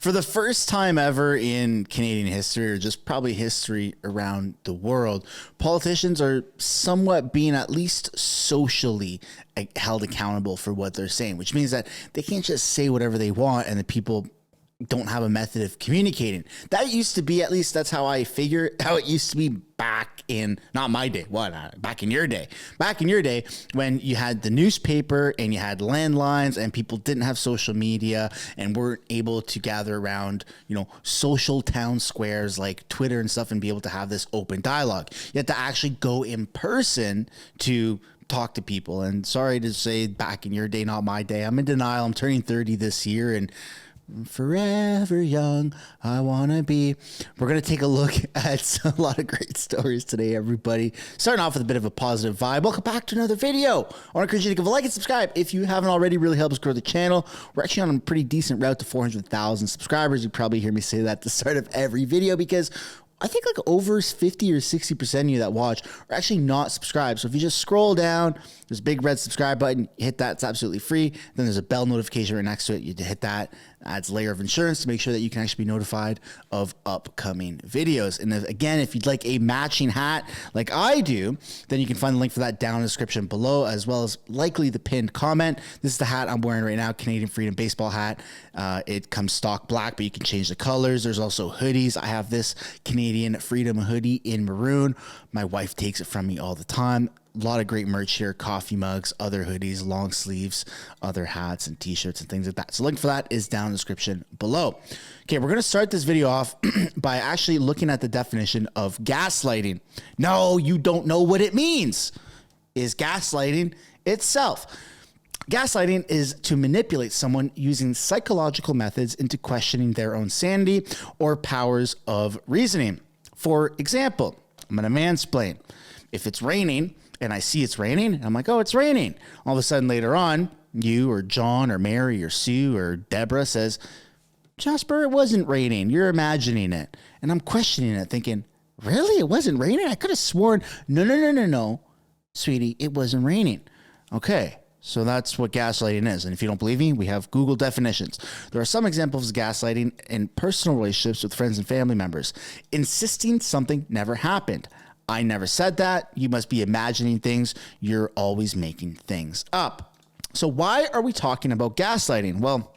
For the first time ever in Canadian history, or just probably history around the world, politicians are somewhat being at least socially held accountable for what they're saying, which means that they can't just say whatever they want and the people don't have a method of communicating. That used to be, at least that's how I figure how it used to be back in, not my day, back in your day. Back in your day when you had the newspaper and you had landlines and people didn't have social media and weren't able to gather around, social town squares like Twitter and stuff and be able to have this open dialogue. You had to actually go in person to talk to people. And sorry to say, back in your day, not my day. I'm in denial. I'm turning 30 this year and forever young I want to be. We're going to take a look at a lot of great stories today, everybody. Starting off with a bit of a positive vibe. Welcome back to another video. I want to encourage you to give a like and subscribe if you haven't already. Really helps grow the channel. We're actually on a pretty decent route to 400,000 subscribers. You probably hear me say that at the start of every video because I think like over 50 or 60% of you that watch are actually not subscribed. So if you just scroll down, there's a big red subscribe button, you hit that, it's absolutely free. Then there's a bell notification right next to it. You hit that, adds a layer of insurance to make sure that you can actually be notified of upcoming videos. And if you'd like a matching hat like I do, then you can find the link for that down in the description below, as well as likely the pinned comment. This is the hat I'm wearing right now, Canadian Freedom baseball hat. It comes stock black, but you can change the colors. There's also hoodies. I have this Canadian Freedom hoodie in maroon. My wife takes it from me all the time. A lot of great merch here, coffee mugs, other hoodies, long sleeves, other hats and t-shirts and things like that. So link for that is down in the description below. Okay, we're going to start this video off by actually looking at the definition of gaslighting. No, you don't know what it means. Is gaslighting itself. Gaslighting is to manipulate someone using psychological methods into questioning their own sanity or powers of reasoning. For example, I'm going to mansplain. If it's raining and I see it's raining, I'm like, oh, it's raining. All of a sudden later on, you or John or Mary or Sue or Deborah says, Jasper, it wasn't raining. You're imagining it. And I'm questioning it, thinking, really? It wasn't raining? I could have sworn, no, sweetie, it wasn't raining. Okay. So that's what gaslighting is. And if you don't believe me, we have Google definitions. There are some examples of gaslighting in personal relationships with friends and family members. Insisting something never happened. I never said that. You must be imagining things. You're always making things up. So why are we talking about gaslighting? Well,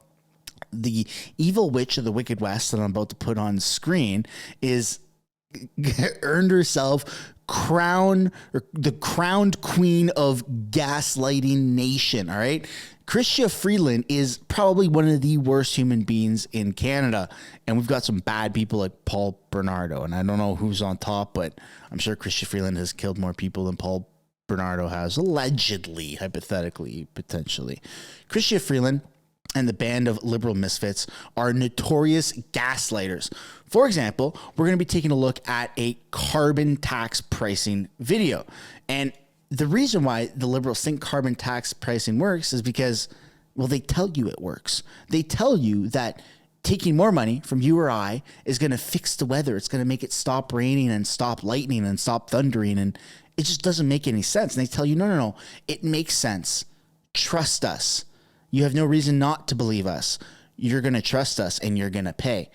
the evil witch of the Wicked West that I'm about to put on screen is earned herself the crowned queen of gaslighting nation. All right. Chrystia Freeland is probably one of the worst human beings in Canada. And we've got some bad people like Paul Bernardo. And I don't know who's on top, but I'm sure Chrystia Freeland has killed more people than Paul Bernardo has, allegedly, hypothetically, potentially. Chrystia Freeland and the band of liberal misfits are notorious gaslighters. For example, we're going to be taking a look at a carbon tax pricing video. And the reason why the liberals think carbon tax pricing works is because, well, they tell you it works. They tell you that taking more money from you or I is going to fix the weather. It's going to make it stop raining and stop lightning and stop thundering. And it just doesn't make any sense. And they tell you, no, it makes sense. Trust us. You have no reason not to believe us. You're going to trust us and you're going to pay.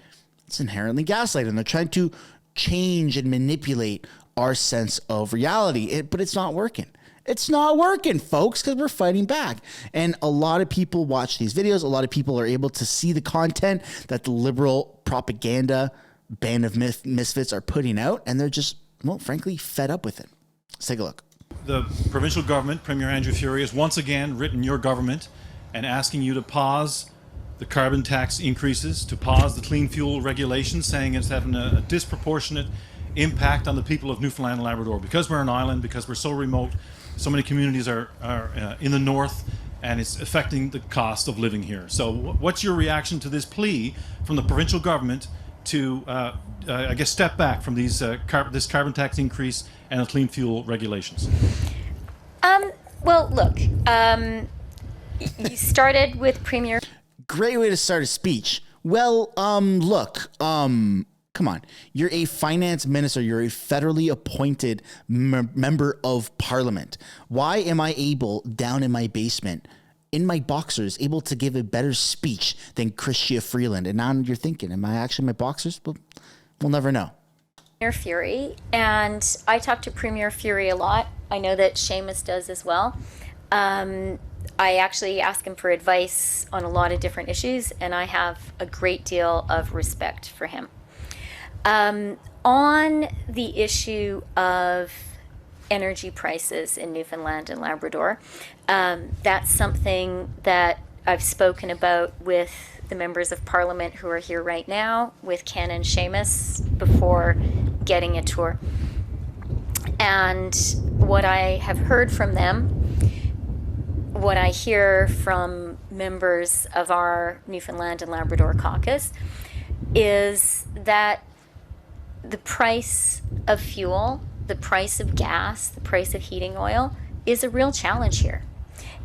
It's inherently gaslighting. They're trying to change and manipulate our sense of reality, but it's not working. It's not working, folks, because we're fighting back. And a lot of people watch these videos. A lot of people are able to see the content that the liberal propaganda band of misfits are putting out, and they're just, well, frankly, fed up with it. Let's take a look. The provincial government, Premier Andrew Furey, has once again written your government and asking you to pause the carbon tax increases, to pause the clean fuel regulations, saying it's having a disproportionate impact on the people of Newfoundland and Labrador. Because we're an island, because we're so remote, so many communities are in the north, and it's affecting the cost of living here. So what's your reaction to this plea from the provincial government to, I guess, step back from these this carbon tax increase and the clean fuel regulations? Well, look, you started with Premier. Great way to start a speech. Well, look, come on. You're a finance minister. You're a federally appointed member of parliament. Why am I able, down in my basement, in my boxers, able to give a better speech than Chrystia Freeland. And now you're thinking, am I actually in my boxers? Well, we'll never know. Premier Fury, and I talk to Premier Fury a lot. I know that Seamus does as well. I actually ask him for advice on a lot of different issues, and I have a great deal of respect for him. On the issue of energy prices in Newfoundland and Labrador, that's something that I've spoken about with the members of Parliament who are here right now, with Ken and Seamus, before getting a tour. And what I have heard from them, what I hear from members of our Newfoundland and Labrador caucus, is that the price of fuel, the price of gas, the price of heating oil is a real challenge here.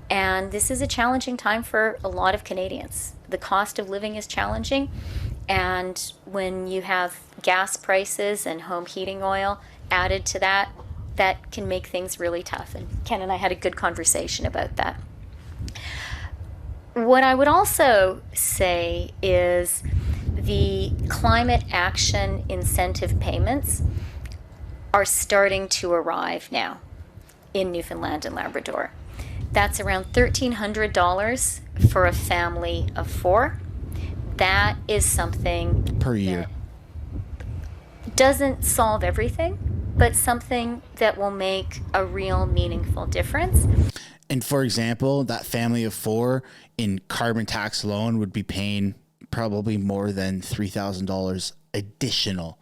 And this is a challenging time for a lot of Canadians. The cost of living is challenging. And when you have gas prices and home heating oil added to that, that can make things really tough. And Ken and I had a good conversation about that. What I would also say is the climate action incentive payments are starting to arrive now in Newfoundland and Labrador. That's around $1,300 for a family of 4. That is something per year. Doesn't solve everything, but something that will make a real meaningful difference. And for example, that family of 4 in carbon tax alone would be paying probably more than $3,000 additional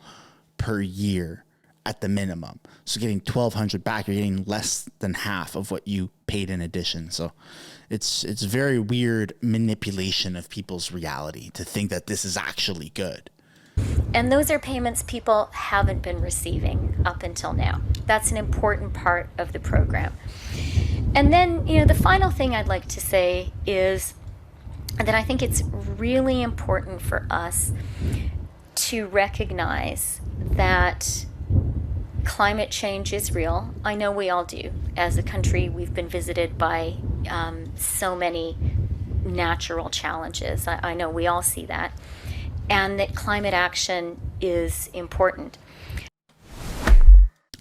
per year at the minimum. So getting $1,200 back, you're getting less than half of what you paid in addition. So it's very weird manipulation of people's reality to think that this is actually good. And those are payments people haven't been receiving up until now. That's an important part of the program. And then, the final thing I'd like to say is that I think it's really important for us to recognize that climate change is real. I know we all do. As a country, we've been visited by so many natural challenges. I know we all see that. And that climate action is important.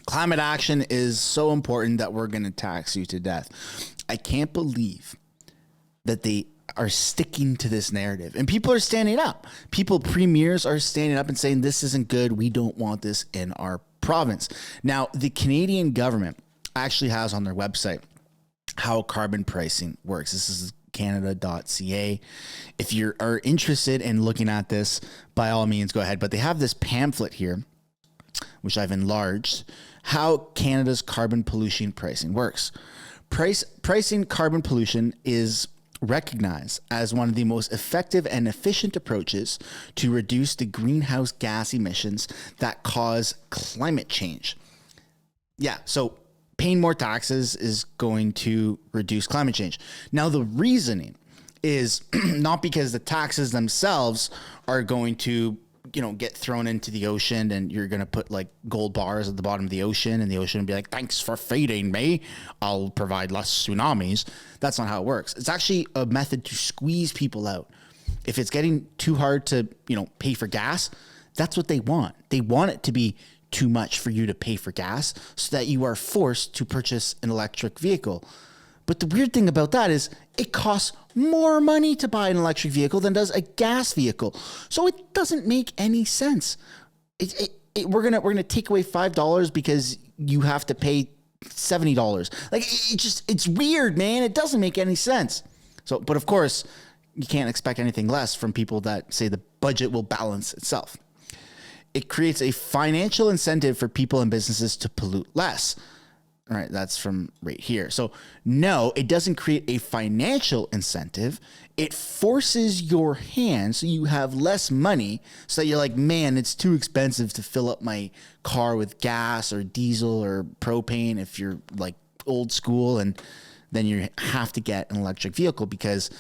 Climate action is so important that we're going to tax you to death. I can't believe that they are sticking to this narrative. And people are standing up. Premiers are standing up and saying, this isn't good. We don't want this in our province. Now, the Canadian government actually has on their website how carbon pricing works. This is canada.ca. If you are interested in looking at this, by all means, go ahead. But they have this pamphlet here, which I've enlarged, how Canada's carbon pollution pricing works. Pricing carbon pollution is recognized as one of the most effective and efficient approaches to reduce the greenhouse gas emissions that cause climate change. Yeah, so paying more taxes is going to reduce climate change. Now, the reasoning is not because the taxes themselves are going to, get thrown into the ocean and you're going to put like gold bars at the bottom of the ocean and the ocean will be like, thanks for feeding me. I'll provide less tsunamis. That's not how it works. It's actually a method to squeeze people out. If it's getting too hard to, pay for gas, that's what they want. They want it to be too much for you to pay for gas so that you are forced to purchase an electric vehicle. But the weird thing about that is it costs more money to buy an electric vehicle than does a gas vehicle. So it doesn't make any sense. We're gonna take away $5 because you have to pay $70. Like it's weird, man. It doesn't make any sense. So, but of course, you can't expect anything less from people that say the budget will balance itself. It creates a financial incentive for people and businesses to pollute less. All right, that's from right here. So no, it doesn't create a financial incentive. It forces your hand so you have less money so that you're like, man, it's too expensive to fill up my car with gas or diesel or propane if you're like old school, and then you have to get an electric vehicle because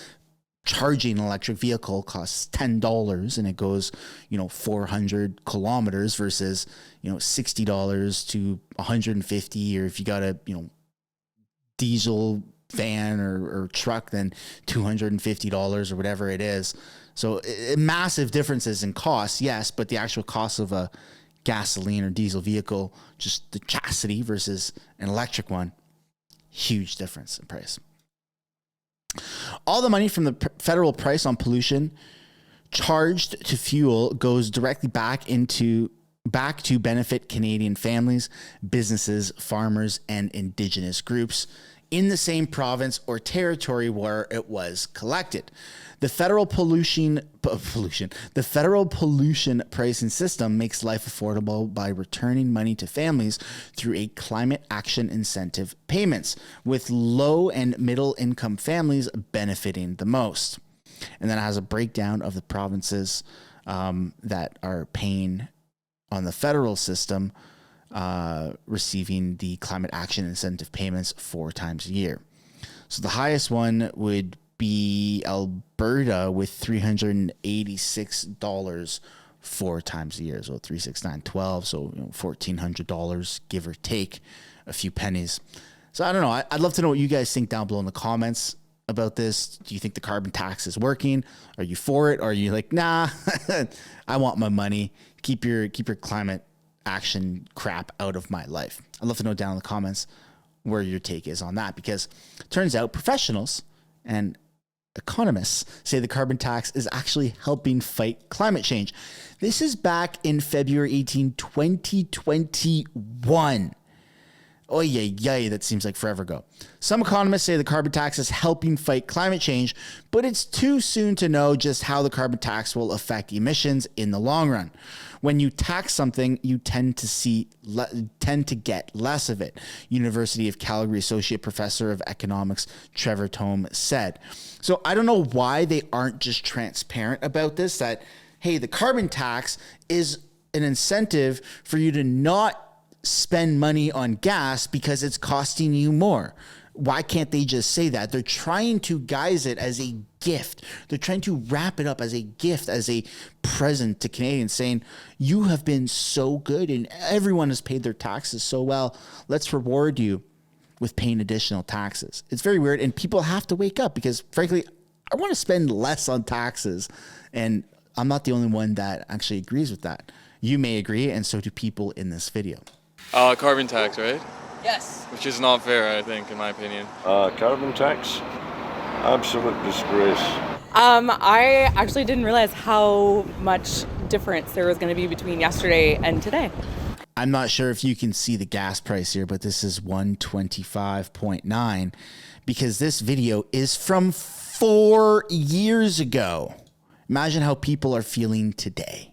charging an electric vehicle costs $10 and it goes, 400 kilometers versus, $60 to 150. Or if you got a, diesel van or truck than $250 or whatever it is. So massive differences in cost, yes, but the actual cost of a gasoline or diesel vehicle, just the chassis versus an electric one, huge difference in price. All the money from the federal price on pollution charged to fuel goes directly back to benefit Canadian families, businesses, farmers, and Indigenous groups in the same province or territory where it was collected. The federal pollution pricing system makes life affordable by returning money to families through a climate action incentive payments, with low and middle income families benefiting the most. And then it has a breakdown of the provinces that are paying on the federal system, receiving the climate action incentive payments 4 times a year. So the highest one would be Alberta with $386 4 times a year. So 36912, so $1,400, give or take a few pennies. So I don't know. I'd love to know what you guys think down below in the comments about this. Do you think the carbon tax is working? Are you for it? Or are you like, nah, I want my money. Keep your climate action crap out of my life. I'd love to know down in the comments where your take is on that, because it turns out professionals and economists say the carbon tax is actually helping fight climate change. This is back in February 18, 2021. Oh, yeah, that seems like forever ago. Some economists say the carbon tax is helping fight climate change, but it's too soon to know just how the carbon tax will affect emissions in the long run. When you tax something, you tend to get less of it, University of Calgary Associate Professor of Economics Trevor Tome said. So I don't know why they aren't just transparent about this, that, hey, the carbon tax is an incentive for you to not spend money on gas because it's costing you more. Why can't they just say that? They're trying to guise it as a gift. They're trying to wrap it up as a gift, as a present to Canadians, saying, you have been so good and everyone has paid their taxes so well. Let's reward you with paying additional taxes. It's very weird, and people have to wake up, because frankly, I want to spend less on taxes, and I'm not the only one that actually agrees with that. You may agree, and so do people in this video. Carbon tax, right? Yes. Which is not fair, I think, in my opinion. Carbon tax? Absolute disgrace. I actually didn't realize how much difference there was going to be between yesterday and today. I'm not sure if you can see the gas price here, but this is 125.9, because this video is from 4 years ago. Imagine how people are feeling today.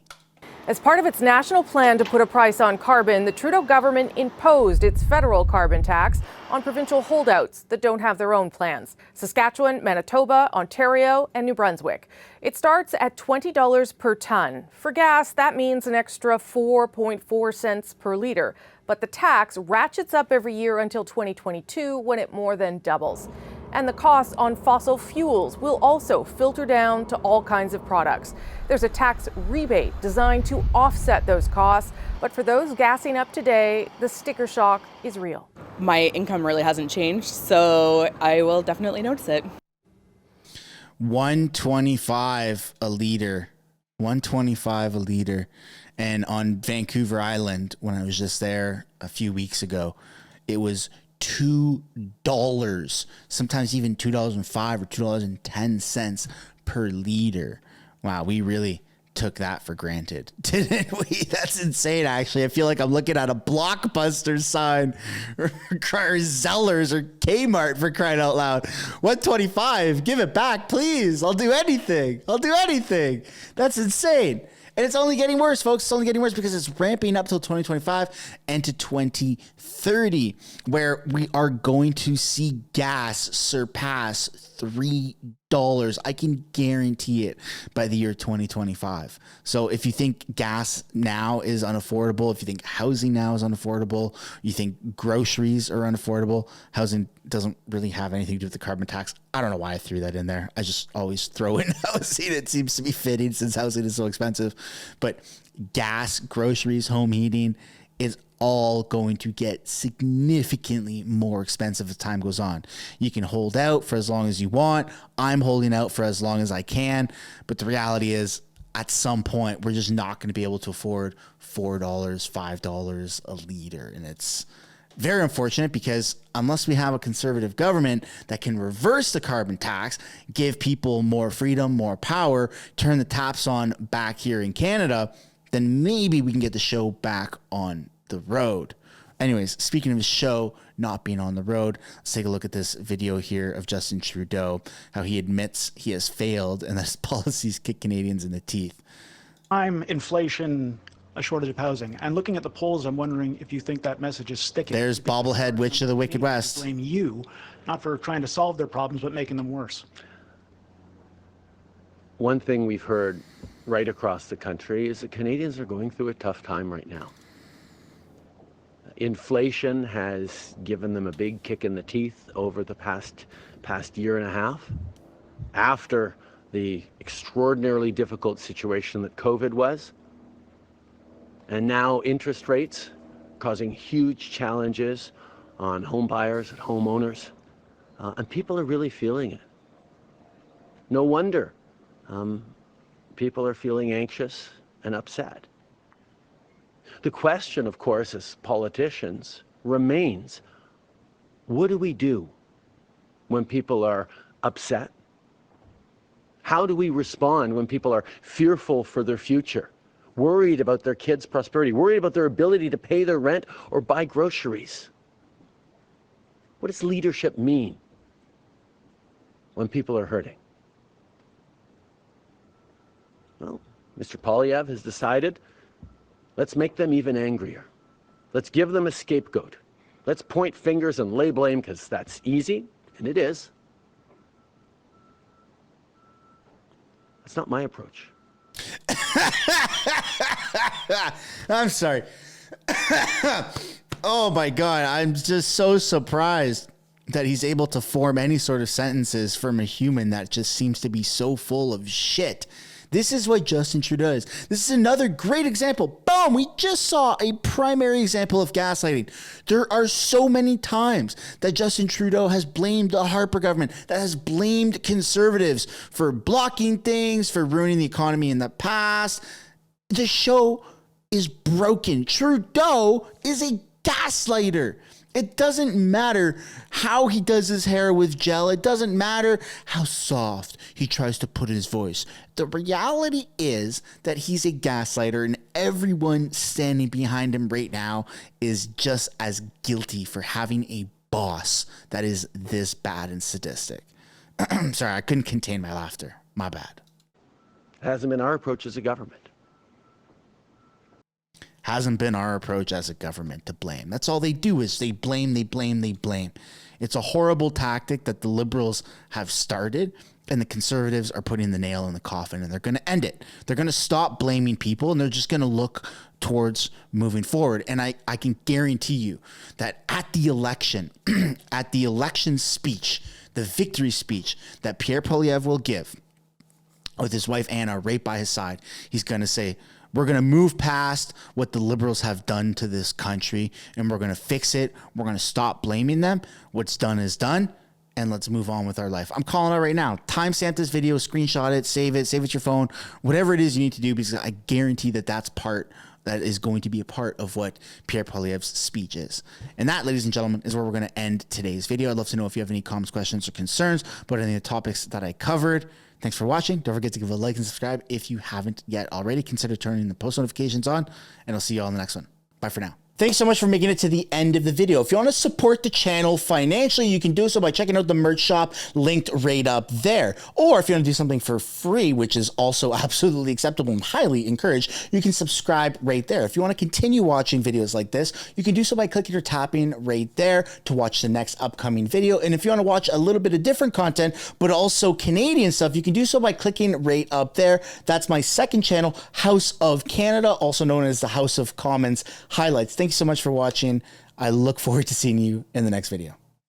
As part of its national plan to put a price on carbon, the Trudeau government imposed its federal carbon tax on provincial holdouts that don't have their own plans: Saskatchewan, Manitoba, Ontario, and New Brunswick. It starts at $20 per ton. For gas, that means an extra 4.4 cents per liter. But the tax ratchets up every year until 2022, when it more than doubles. And the costs on fossil fuels will also filter down to all kinds of products. There's a tax rebate designed to offset those costs, but for those gassing up today, the sticker shock is real. My income really hasn't changed, so I will definitely notice it. $1.25 a liter. $1.25 a liter. And on Vancouver Island, when I was just there a few weeks ago, it was $2, sometimes even $2.05 or $2.10 per liter. Wow, we really took that for granted, didn't we? That's insane, actually. I feel like I'm looking at a Blockbuster sign or Zellers or Kmart, for crying out loud. $1.25, give it back, please. I'll do anything. That's insane. And it's only getting worse, folks. It's only getting worse because it's ramping up till 2025 and to 2030, where we are going to see gas surpass $3. I can guarantee it by the year 2025. So if you think gas now is unaffordable, if you think housing now is unaffordable, you think groceries are unaffordable, housing doesn't really have anything to do with the carbon tax. I don't know why I threw that in there. I just always throw in housing. It seems to be fitting since housing is so expensive. But gas, groceries, home heating, is all going to get significantly more expensive as time goes on. You can hold out for as long as you want. I'm holding out for as long as I can. But the reality is, at some point, we're just not going to be able to afford $4, $5 a liter. And it's very unfortunate because unless we have a conservative government that can reverse the carbon tax, give people more freedom, more power, turn the taps on back here in Canada, then maybe we can get the show back on the road. Anyways, speaking of the show not being on the road, let's take a look at this video here of Justin Trudeau, how he admits he has failed and that his policies kick Canadians in the teeth. Inflation, a shortage of housing. And looking at the polls, I'm wondering if you think that message is sticking. There's bobblehead witch of the Wicked West. Blame you, not for trying to solve their problems, but making them worse. One thing we've heard right across the country is that Canadians are going through a tough time right now. Inflation has given them a big kick in the teeth over the past year and a half, after the extraordinarily difficult situation that COVID was. And now interest rates causing huge challenges on home buyers and homeowners. And people are really feeling it. No wonder people are feeling anxious and upset. The question, of course, as politicians remains, what do we do when people are upset? How do we respond when people are fearful for their future, worried about their kids' prosperity, worried about their ability to pay their rent or buy groceries? What does leadership mean when people are hurting? Well, Mr. Poilievre has decided, let's make them even angrier. Let's give them a scapegoat. Let's point fingers and lay blame, because that's easy, and it is. That's not my approach. I'm sorry. Oh my God. I'm just so surprised that he's able to form any sort of sentences from a human that just seems to be so full of shit. This is what Justin Trudeau is. This is another great example. Boom! We just saw a primary example of gaslighting. There are so many times that Justin Trudeau has blamed the Harper government, that has blamed conservatives for blocking things, for ruining the economy in the past. The show is broken. Trudeau is a gaslighter. It doesn't matter how he does his hair with gel. It doesn't matter how soft he tries to put his voice. The reality is that he's a gaslighter, and everyone standing behind him right now is just as guilty for having a boss that is this bad and sadistic. Sorry, I couldn't contain my laughter. My bad. It hasn't been our approach as a government. Hasn't been our approach as a government to blame. That's all they do is they blame, they blame, they blame. It's a horrible tactic that the Liberals have started, and the Conservatives are putting the nail in the coffin, and they're going to end it. They're going to stop blaming people, and they're just going to look towards moving forward. And I can guarantee you that at the election, at the election speech, the victory speech that Pierre Poilievre will give with his wife Anna right by his side, he's going to say, we're going to move past what the Liberals have done to this country, and we're going to fix it. We're going to stop blaming them. What's done is done, and let's move on with our life. I'm calling it right now. Timestamp this video, screenshot it, save it to your phone, whatever it is you need to do, because I guarantee that that is going to be a part of what Pierre Poilievre's speech is. And that, ladies and gentlemen, is where we're going to end today's video. I'd love to know if you have any comments, questions, or concerns about any of the topics that I covered. Thanks for watching. Don't forget to give a like and subscribe if you haven't yet already. Consider turning the post notifications on, and I'll see you all in the next one. Bye for now. Thanks so much for making it to the end of the video. If you want to support the channel financially, you can do so by checking out the merch shop linked right up there. Or if you want to do something for free, which is also absolutely acceptable and highly encouraged, you can subscribe right there. If you want to continue watching videos like this, you can do so by clicking or tapping right there to watch the next upcoming video. And if you want to watch a little bit of different content, but also Canadian stuff, you can do so by clicking right up there. That's my second channel, House of Canada, also known as the House of Commons Highlights. Thank you so much for watching. I look forward to seeing you in the next video.